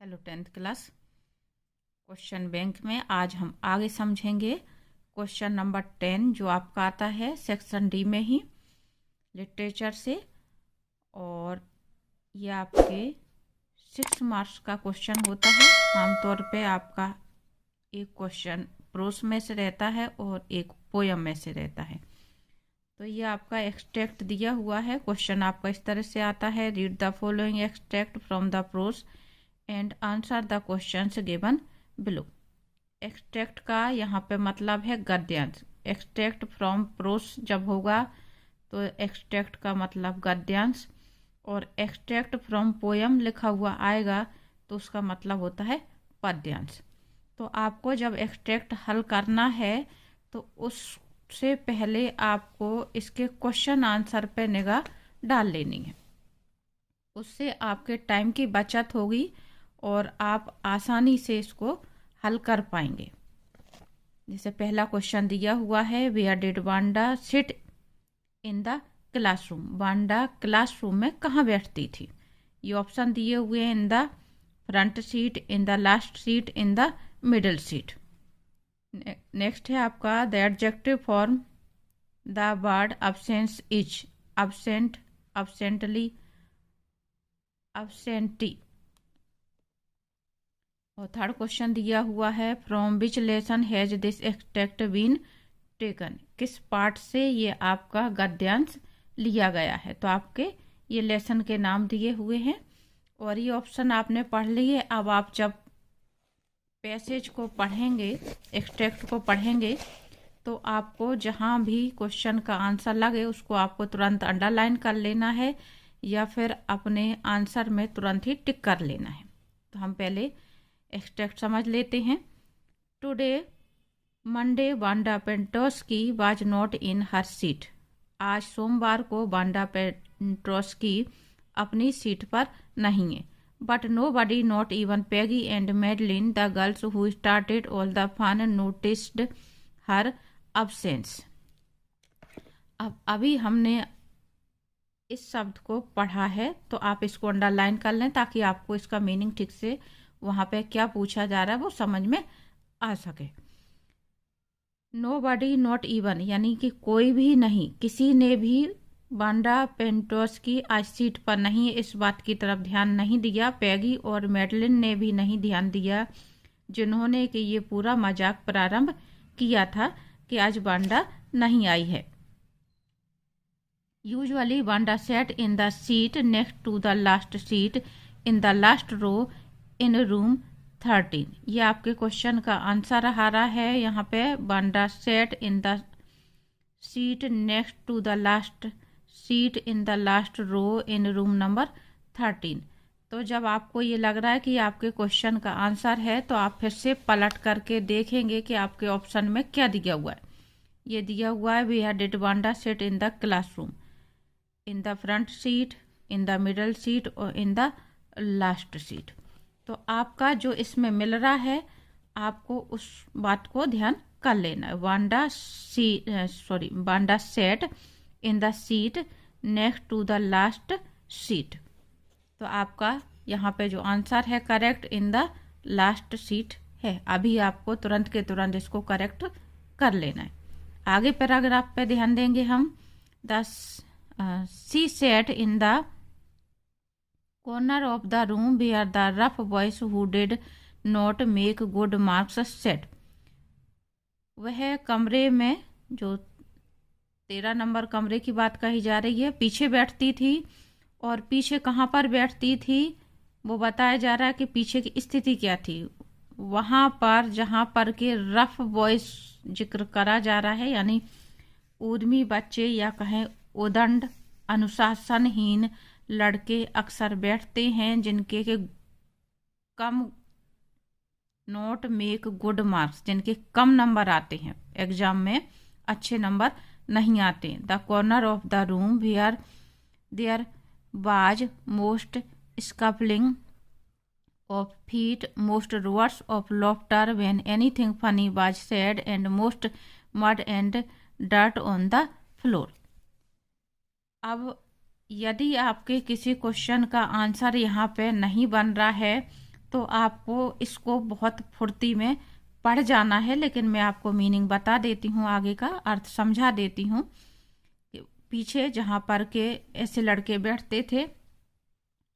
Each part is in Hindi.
Hello 10th class. Question bank में आज हम आगे समझेंगे क्वेश्चन नंबर 10 जो आपका आता है सेक्शन डी में ही लिटरेचर से। और ये आपके 6 मार्क्स का क्वेश्चन होता है। आमतौर पे आपका एक क्वेश्चन प्रोस में से रहता है और एक पोयम में से रहता है। तो ये आपका एक्सट्रैक्ट दिया हुआ है। क्वेश्चन आपका इस तरह से आता है, read the following extract from the pros and answer the questions given below. Extract का यहाँ पे मतलब है गद्यांश। एक्सट्रैक्ट फ्रॉम प्रोस जब होगा तो एक्सट्रैक्ट का मतलब गद्यांश, और एक्सट्रैक्ट फ्रॉम पोयम लिखा हुआ आएगा तो उसका मतलब होता है पद्यांश। तो आपको जब एक्सट्रैक्ट हल करना है तो उससे पहले आपको इसके क्वेश्चन आंसर पे निगाह डाल लेनी है। उससे आपके टाइम की बचत होगी और आप आसानी से इसको हल कर पाएंगे। जैसे पहला क्वेश्चन दिया हुआ है, where did Wanda sit in the classroom. Wanda classroom में कहाँ बैठती थी? ये ऑप्शन दिए हुए हैं, in the front seat, in the last seat, in the middle seat. Next है आपका the adjective form the word absence is absent, absently, absentee. और थर्ड क्वेश्चन दिया हुआ है, from which lesson has this extract been taken. किस पार्ट से ये आपका गद्यांश लिया गया है? तो आपके ये लेसन के नाम दिए हुए हैं और ये ऑप्शन आपने पढ़ लिए। अब आप जब पैसेज को पढ़ेंगे, एक्सट्रैक्ट को पढ़ेंगे, तो आपको जहाँ भी क्वेश्चन का आंसर लगे उसको आपको तुरंत अंडरलाइन कर लेना है या फिर अपने आंसर में तुरंत ही टिक कर लेना है। तो हम पहले एक्सट्रैक्ट समझ लेते हैं। Today Monday Wanda Petronski was not in her seat. आज सोमवार को वांडा पेंटोस्की अपनी सीट पर नहीं है। But nobody not even Peggy and Madeline the girls who started all the fun noticed her absence. अब अभी हमने इस शब्द को पढ़ा है तो आप इसको अंडरलाइन कर लें ताकि आपको इसका मीनिंग ठीक से वहां पे क्या पूछा जा रहा है वो समझ में आ सके। नो बडी नॉट इवन यानी कि कोई भी नहीं, किसी ने भी वांडा पेंटोस्की आज सीट पर नहीं है इस बात की तरफ ध्यान नहीं दिया। पैगी और मेडलिन ने भी नहीं ध्यान दिया जिन्होंने कि ये पूरा मजाक प्रारंभ किया था कि आज वांडा नहीं आई है। Usually Wanda set in the seat next to the last seat in the last row in room 13। ये आपके क्वेश्चन का आंसर आ रहा है। यहाँ पे Wanda set in the seat next to the last seat in the last row in room number 13। तो जब आपको ये लग रहा है कि आपके क्वेश्चन का आंसर है तो आप फिर से पलट करके देखेंगे कि आपके ऑप्शन में क्या दिया हुआ है। ये दिया हुआ है, where did Wanda sit in the classroom, in the front seat, in the middle seat और इन द लास्ट सीट। तो आपका जो इसमें मिल रहा है आपको उस बात को ध्यान कर लेना है। Wanda set in the seat next to the last seat. तो आपका यहाँ पे जो आंसर है correct in the last seat है। अभी आपको तुरंत के तुरंत इसको करेक्ट कर लेना है। आगे पैराग्राफ पे ध्यान देंगे हम। The C set in the corner of the room where the rough boys who did not make good marks sat। वह कमरे में, जो 13 नंबर कमरे की बात कही जा रही है, पीछे बैठती थी। और पीछे कहाँ पर बैठती थी वो बताया जा रहा है कि पीछे की स्थिति क्या थी। वहां पर जहां पर के रफ बॉयज जिक्र करा जा रहा है, यानी उद्यमी बच्चे या कहें उदंड अनुशासनहीन लड़के अक्सर बैठते हैं जिनके के कम नोट मेक गुड मार्क्स, जिनके कम नंबर आते हैं, एग्जाम में अच्छे नंबर नहीं आते। The corner of the room where there was most scuffling of feet, most words of laughter when anything funny was said and most mud and dirt on the floor. अब यदि आपके किसी क्वेश्चन का आंसर यहाँ पे नहीं बन रहा है तो आपको इसको बहुत फुर्ती में पढ़ जाना है, लेकिन मैं आपको मीनिंग बता देती हूँ, आगे का अर्थ समझा देती हूँ। पीछे जहाँ पर के ऐसे लड़के बैठते थे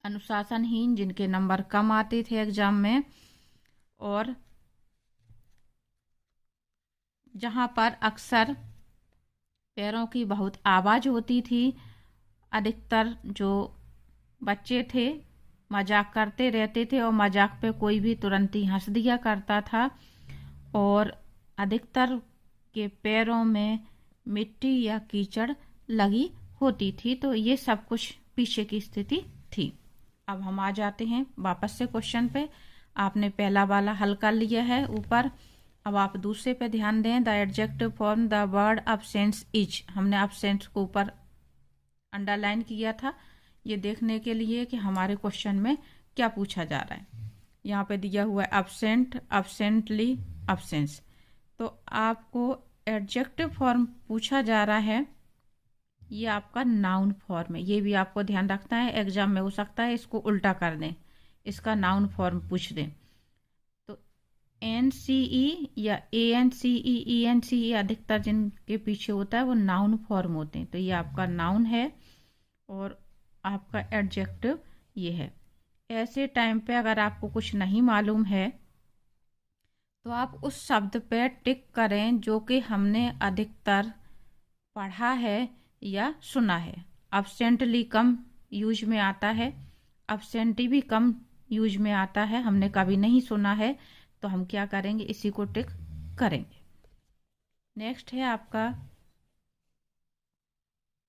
अनुशासनहीन, जिनके नंबर कम आते थे एग्जाम में, और जहाँ पर अक्सर पैरों की बहुत आवाज़ होती थी, अधिकतर जो बच्चे थे मजाक करते रहते थे और मजाक पे कोई भी तुरंत ही हंस दिया करता था, और अधिकतर के पैरों में मिट्टी या कीचड़ लगी होती थी। तो ये सब कुछ पीछे की स्थिति थी। अब हम आ जाते हैं वापस से क्वेश्चन पे। आपने पहला वाला हल कर लिया है ऊपर। अब आप दूसरे पे ध्यान दें। The adjective form the word absence is. हमने अब्सेंस को ऊपर अंडरलाइन किया था, ये देखने के लिए कि हमारे क्वेश्चन में क्या पूछा जा रहा है। यहाँ पे दिया हुआ है अब्सेंट, अब्सेंटली, अब्सेंस। तो आपको एडजेक्टिव फॉर्म पूछा जा रहा है, ये आपका नाउन फॉर्म है। ये भी आपको ध्यान रखना है, एग्जाम में हो सकता है इसको उल्टा कर दें, इसका नाउन फॉर्म पूछ दें। तो NCE या ANCE, ENCE अधिकतर जिनके पीछे होता है वो नाउन फॉर्म होते हैं। तो ये आपका नाउन है और आपका एडजेक्टिव ये है। ऐसे टाइम पे अगर आपको कुछ नहीं मालूम है तो आप उस शब्द पे टिक करें जो कि हमने अधिकतर पढ़ा है या सुना है। अब्सेंटली कम यूज में आता है, अब्सेंटी भी कम यूज में आता है, हमने कभी नहीं सुना है, तो हम क्या करेंगे, इसी को टिक करेंगे। नेक्स्ट है आपका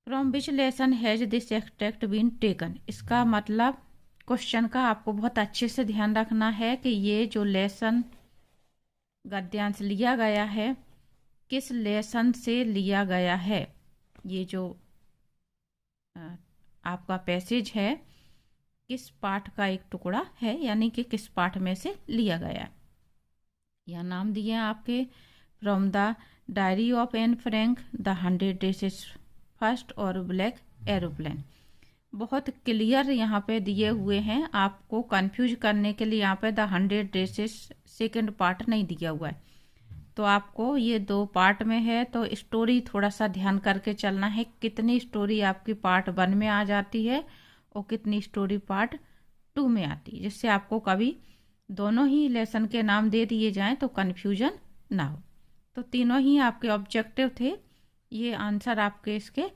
from which lesson has this extract been taken. इसका मतलब क्वेश्चन का आपको बहुत अच्छे से ध्यान रखना है कि ये जो लेसन गद्यांश लिया गया है किस लेसन से लिया गया है। ये जो आपका पैसेज है किस पाठ का एक टुकड़ा है, यानी कि किस पाठ में से लिया गया है। यह नाम दिए हैं आपके from the diary of Anne Frank, the 100 days first और ब्लैक एरोप्लेन। बहुत क्लियर यहाँ पे दिए हुए हैं, आपको कंफ्यूज करने के लिए यहाँ पे द 100 डेज सेकेंड पार्ट नहीं दिया हुआ है। तो आपको ये 2 पार्ट में है, तो स्टोरी थोड़ा सा ध्यान करके चलना है, कितनी स्टोरी आपकी पार्ट 1 में आ जाती है और कितनी स्टोरी पार्ट 2 में आती है, जिससे आपको कभी दोनों ही लेसन के नाम दे दिए जाएं तो कन्फ्यूजन ना हो। तो तीनों ही आपके ऑब्जेक्टिव थे, ये आंसर आपके इसके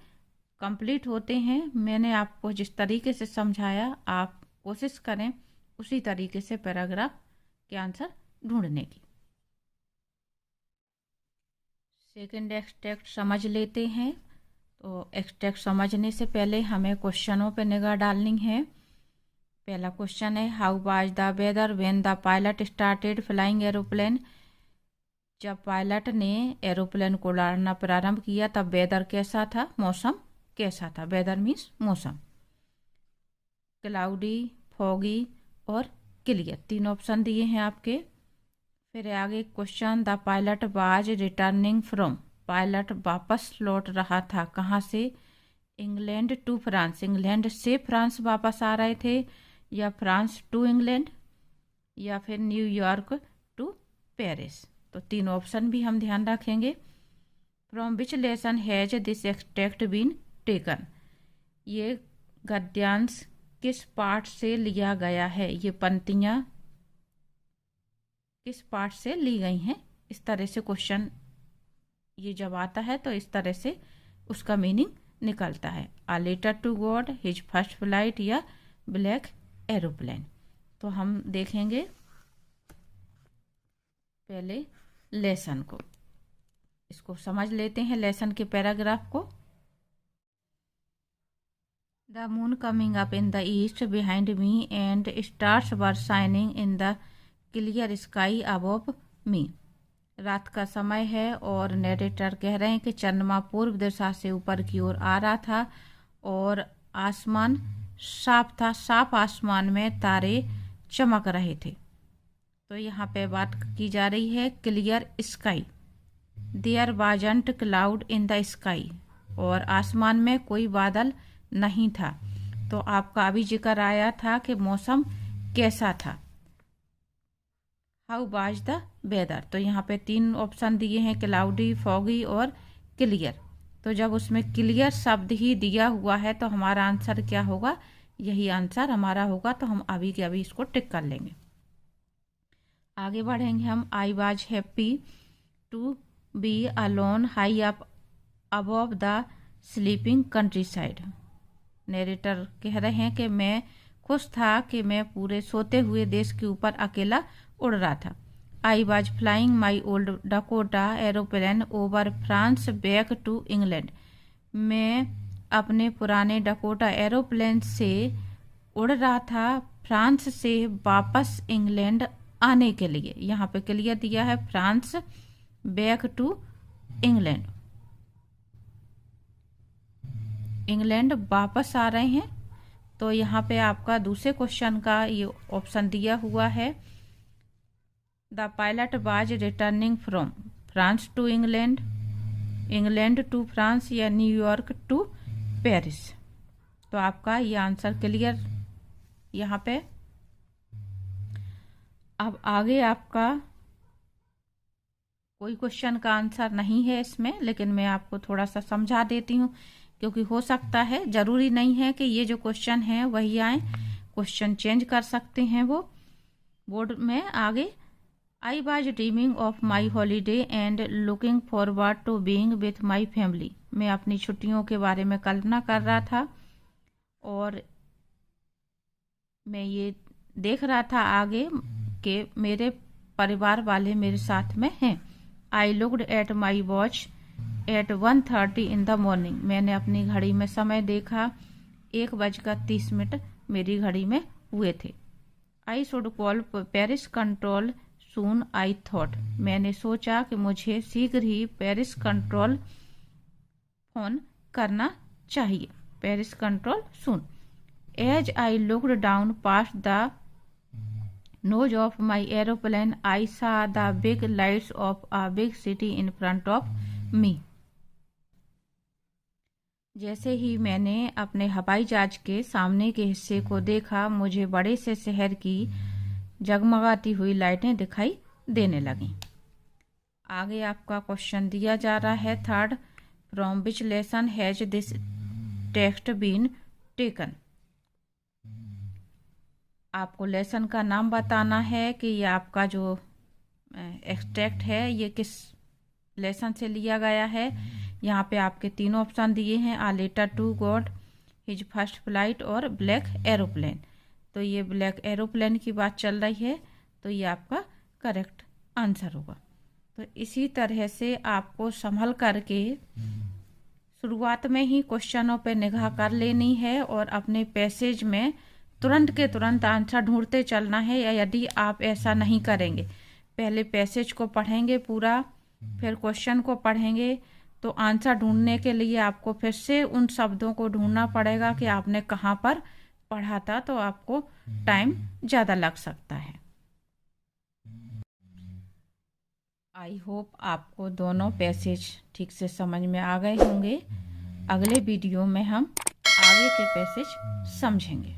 कंप्लीट होते हैं। मैंने आपको जिस तरीके से समझाया आप कोशिश करें उसी तरीके से पैराग्राफ के आंसर ढूंढने की। सेकंड एक्सट्रैक्ट समझ लेते हैं। तो एक्सट्रैक्ट समझने से पहले हमें क्वेश्चनों पर निगाह डालनी है। पहला क्वेश्चन है how was the weather when the pilot started flying aeroplane. जब पायलट ने एरोप्लेन को उड़ाना प्रारंभ किया तब वेदर कैसा था, मौसम कैसा था। वेदर मीन्स मौसम। क्लाउडी, फॉगी और क्लियर, 3 ऑप्शन दिए हैं आपके। फिर आगे question the pilot was returning from. Pilot वापस लौट रहा था, कहाँ से, इंग्लैंड टू फ्रांस। इंग्लैंड से फ्रांस वापस आ रहे थे, या फ्रांस टू इंग्लैंड, या फिर न्यूयॉर्क टू पेरिस। तो 3 ऑप्शन भी हम ध्यान रखेंगे। From which lesson has this extract been taken. ये गद्यांश किस पाठ से लिया गया है, ये पंक्तियाँ किस पाठ से ली गई हैं। इस तरह से क्वेश्चन ये जब आता है तो इस तरह से उसका मीनिंग निकलता है। A letter to God, his first flight, या ब्लैक एरोप्लेन। तो हम देखेंगे पहले लेसन को, इसको समझ लेते हैं लेसन के पैराग्राफ को। The moon coming up in the east behind me and stars were shining in the clear sky above मी। रात का समय है और नरेटर कह रहे हैं कि चंद्रमा पूर्व दिशा से ऊपर की ओर आ रहा था और आसमान साफ था, साफ आसमान में तारे चमक रहे थे। तो यहाँ पे बात की जा रही है clear sky. There wasn't cloud in the sky, और आसमान में कोई बादल नहीं था। तो आपका अभी जिक्र आया था कि मौसम कैसा था। How was the weather. तो यहाँ पे 3 ऑप्शन दिए हैं, क्लाउडी, फॉगी और क्लियर। तो जब उसमें क्लियर शब्द ही दिया हुआ है तो हमारा आंसर क्या होगा, यही आंसर हमारा होगा। तो हम अभी के अभी इसको टिक कर लेंगे। आगे बढ़ेंगे हम। I was happy to be alone high up above the sleeping countryside. Narrator कह रहे हैं कि मैं खुश था कि मैं पूरे सोते हुए देश के ऊपर अकेला उड़ रहा था। I was flying my old Dakota aeroplane over France back to England. मैं अपने पुराने डकोटा एरोप्लेन से उड़ रहा था फ्रांस से वापस इंग्लैंड आने के लिए। यहाँ पे क्लियर दिया है France back to England, England वापस आ रहे हैं। तो यहाँ पे आपका दूसरे क्वेश्चन का ये ऑप्शन दिया हुआ है, the pilot was returning from France to England, England to France या न्यूयॉर्क टू पेरिस। तो आपका ये आंसर क्लियर यहाँ पे। अब आगे आपका कोई क्वेश्चन का आंसर नहीं है इसमें, लेकिन मैं आपको थोड़ा सा समझा देती हूँ, क्योंकि हो सकता है, जरूरी नहीं है कि ये जो क्वेश्चन है वही आए, क्वेश्चन चेंज कर सकते हैं वो बोर्ड में आगे। I was dreaming of my holiday and looking forward to being with my family. मैं अपनी छुट्टियों के बारे में कल्पना कर रहा था और मैं ये देख रहा था आगे कि मेरे परिवार वाले मेरे साथ में हैं। I looked at my watch at 1:30 in the morning. मैंने अपनी घड़ी में समय देखा, 1:30 मेरी घड़ी में हुए थे। I should call Paris control soon I thought. मैंने सोचा कि मुझे शीघ्र ही पेरिस कंट्रोल फोन करना चाहिए, Paris control soon. As I looked down past the nose of my aeroplane, I saw the big lights of a big city in front of me. जैसे ही मैंने अपने हवाई जहाज के सामने के हिस्से को देखा, मुझे बड़े से शहर की जगमगाती हुई लाइटें दिखाई देने लगीं। आगे आपका क्वेश्चन दिया जा रहा है, third, from which lesson has this text been taken. आपको लेसन का नाम बताना है कि ये आपका जो एक्सट्रैक्ट है ये किस लेसन से लिया गया है। यहाँ पे आपके 3 ऑप्शन दिए हैं, a letter to God, his first flight और ब्लैक एरोप्लेन। तो ये ब्लैक एरोप्लेन की बात चल रही है, तो ये आपका करेक्ट आंसर होगा। तो इसी तरह से आपको संभल करके शुरुआत में ही क्वेश्चनों पे निगाह कर लेनी है और अपने पैसेज में तुरंत के तुरंत आंसर ढूंढते चलना है। या यदि आप ऐसा नहीं करेंगे, पहले पैसेज को पढ़ेंगे पूरा, फिर क्वेश्चन को पढ़ेंगे, तो आंसर ढूंढने के लिए आपको फिर से उन शब्दों को ढूंढना पड़ेगा कि आपने कहाँ पर पढ़ा था, तो आपको टाइम ज़्यादा लग सकता है। आई होप आपको दोनों पैसेज ठीक से समझ में आ गए होंगे। अगले वीडियो में हम आगे के पैसेज समझेंगे।